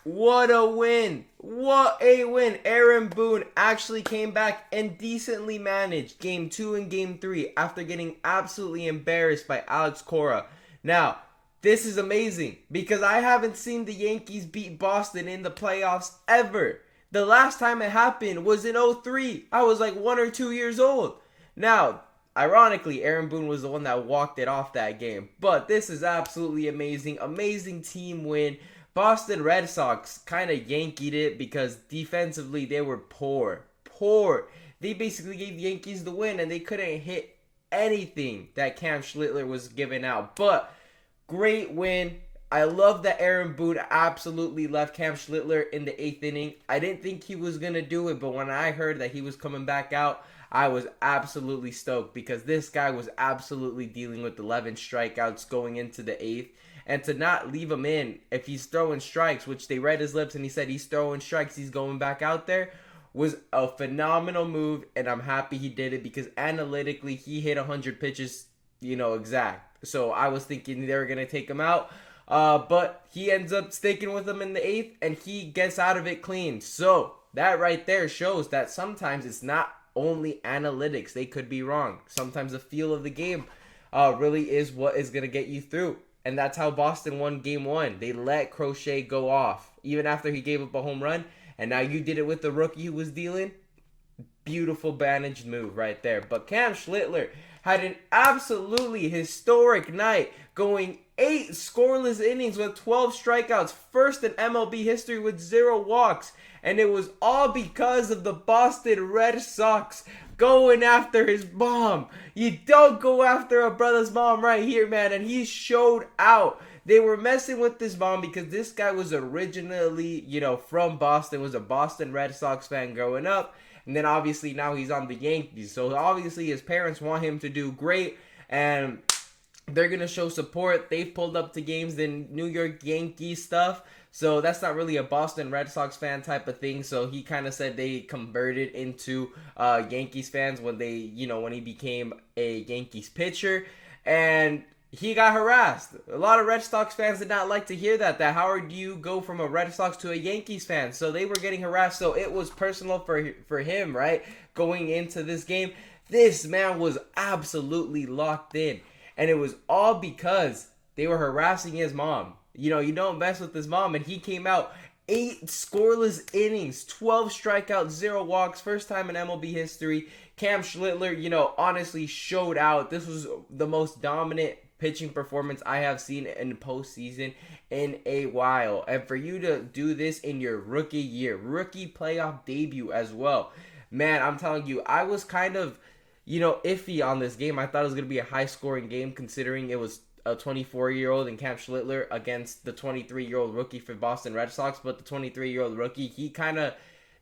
What a win! What a win! Aaron Boone actually came back and decently managed Game 2 and Game 3 after getting absolutely embarrassed by Alex Cora. Now, this is amazing because I haven't seen the Yankees beat Boston in the playoffs ever. The last time it happened was in '03. I was like 1 or 2 years old. Now, ironically, Aaron Boone was the one that walked it off that game. But this is absolutely amazing. Amazing team win. Boston Red Sox kind of yankied it because defensively they were poor. Poor. They basically gave the Yankees the win and they couldn't hit anything that Cam Schlittler was giving out. But great win. I love that Aaron Boone absolutely left Cam Schlittler in the 8th inning. I didn't think he was going to do it, but when I heard that he was coming back out, I was absolutely stoked because this guy was absolutely dealing with 11 strikeouts going into the 8th. And to not leave him in if he's throwing strikes, which they read his lips and he said he's throwing strikes, he's going back out there, was a phenomenal move. And I'm happy he did it because analytically he hit 100 pitches, exact. So I was thinking they were going to take him out. But he ends up sticking with them in the 8th and he gets out of it clean. So that right there shows that sometimes it's not only analytics. They could be wrong. Sometimes the feel of the game really is what is going to get you through. And that's how Boston won Game 1. They let Crochet go off, even after he gave up a home run. And now you did it with the rookie who was dealing. Beautiful managed move right there. But Cam Schlittler had an absolutely historic night, going 8 scoreless innings with 12 strikeouts. First in MLB history with 0 walks. And it was all because of the Boston Red Sox going after his mom. You don't go after a brother's mom right here, man. And he showed out. They were messing with this mom because this guy was originally, from Boston, was a Boston Red Sox fan growing up. And then obviously now he's on the Yankees. So obviously his parents want him to do great. And they're going to show support. They've pulled up to games in New York Yankees stuff. So that's not really a Boston Red Sox fan type of thing. So he kind of said they converted into Yankees fans when when he became a Yankees pitcher. And he got harassed. A lot of Red Sox fans did not like to hear that how do you go from a Red Sox to a Yankees fan? So they were getting harassed. So it was personal for him, right? Going into this game, this man was absolutely locked in. And it was all because they were harassing his mom. You don't mess with his mom. And he came out 8 scoreless innings, 12 strikeouts, 0 walks. First time in MLB history. Cam Schlittler, honestly showed out. This was the most dominant pitching performance I have seen in the postseason in a while. And for you to do this in your rookie year, rookie playoff debut as well. Man, I'm telling you, I was kind of iffy on this game. I thought it was going to be a high-scoring game considering it was a 24-year-old and Cam Schlittler against the 23-year-old rookie for Boston Red Sox. But the 23-year-old rookie, he kind of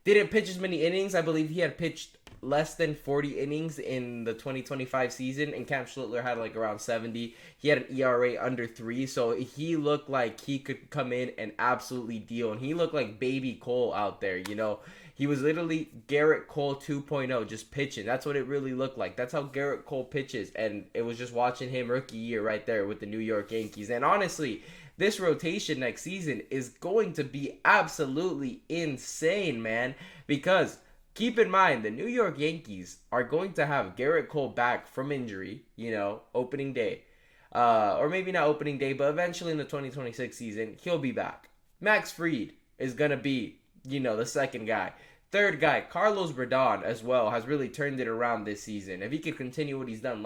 didn't pitch as many innings. I believe he had pitched less than 40 innings in the 2025 season, and Cam Schlittler had like around 70. He had an ERA under 3, so he looked like he could come in and absolutely deal. And he looked like baby Cole out there, He was literally Garrett Cole 2.0, just pitching. That's what it really looked like. That's how Garrett Cole pitches. And it was just watching him rookie year right there with the New York Yankees. And honestly, this rotation next season is going to be absolutely insane, man. Because keep in mind, the New York Yankees are going to have Garrett Cole back from injury, opening day. Or maybe not opening day, but eventually in the 2026 season, he'll be back. Max Fried is going to be, the second guy. Third guy, Carlos Rodon as well, has really turned it around this season. If he could continue what he's done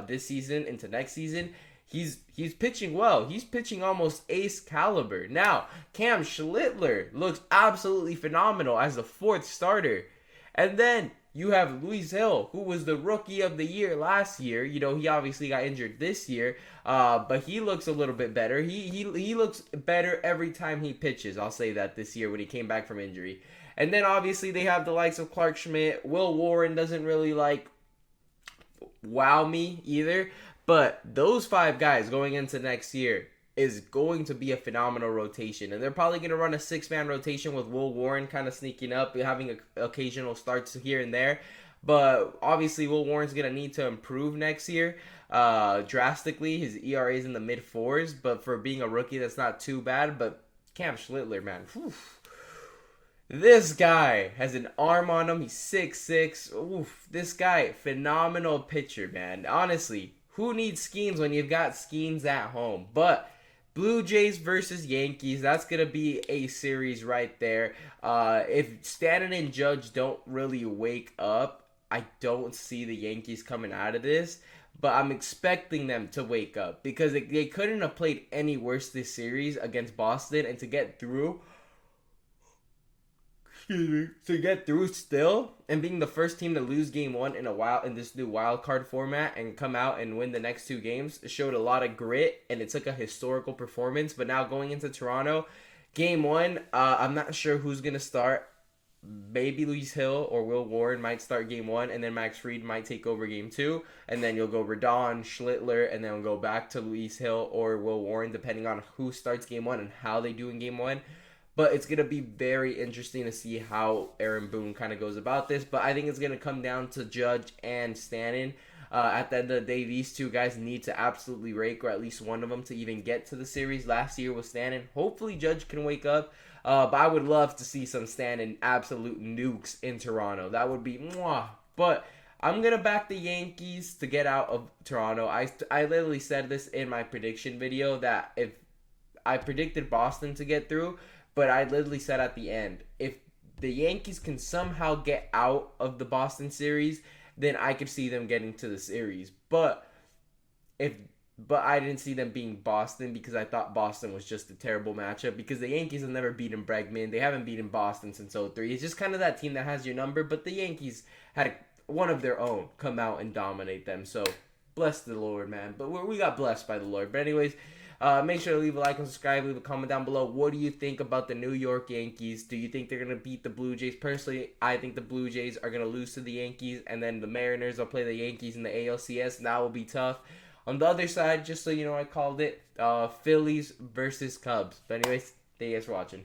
this season into next season, he's pitching well. He's pitching almost ace caliber. Now, Cam Schlittler looks absolutely phenomenal as the 4th starter. And then you have Luis Hill, who was the rookie of the year last year. He obviously got injured this year, but he looks a little bit better. He looks better every time he pitches. I'll say that this year when he came back from injury. And then obviously they have the likes of Clark Schmidt. Will Warren doesn't really wow me either. But those 5 guys going into next year is going to be a phenomenal rotation. And they're probably going to run a 6-man rotation with Will Warren kind of sneaking up, having occasional starts here and there. But obviously Will Warren's going to need to improve next year drastically. His ERA is in the mid-4s. But for being a rookie, that's not too bad. But Cam Schlittler, man. Whew. This guy has an arm on him. He's 6'6". Oof. This guy, phenomenal pitcher, man. Honestly, who needs schemes when you've got schemes at home? But Blue Jays versus Yankees, that's going to be a series right there. If Stanton and Judge don't really wake up, I don't see the Yankees coming out of this. But I'm expecting them to wake up because they couldn't have played any worse this series against Boston, and to get through still and being the first team to lose game one in this new wild card format and come out and win the next two games showed a lot of grit, and it took a historical performance. But now going into Toronto, game one, I'm not sure who's gonna start. Maybe Luis Hill or Will Warren might start game one, and then Max Fried might take over game two, and then you'll go Rodon, Schlittler, and then we'll go back to Luis Hill or Will Warren, depending on who starts game one and how they do in game one. But it's going to be very interesting to see how Aaron Boone kind of goes about this. But I think it's going to come down to Judge and Stanton. At the end of the day, these two guys need to absolutely rake, or at least one of them, to even get to the series. Last year was Stanton. Hopefully Judge can wake up. But I would love to see some Stanton absolute nukes in Toronto. That would be mwah. But I'm going to back the Yankees to get out of Toronto. I literally said this in my prediction video that if I predicted Boston to get through, but I literally said at the end, if the Yankees can somehow get out of the Boston series, then I could see them getting to the series. But I didn't see them being Boston because I thought Boston was just a terrible matchup, because the Yankees have never beaten Bregman. They haven't beaten Boston since 03. It's just kind of that team that has your number, but the Yankees had one of their own come out and dominate them. So bless the Lord, man. But we got blessed by the Lord. But anyways, make sure to leave a like and subscribe. Leave a comment down below. What do you think about the New York Yankees? Do you think they're going to beat the Blue Jays? Personally, I think the Blue Jays are going to lose to the Yankees, and then the Mariners will play the Yankees in the ALCS, and that will be tough. On the other side, just so you know, I called it Phillies versus Cubs. But anyways, thank you guys for watching.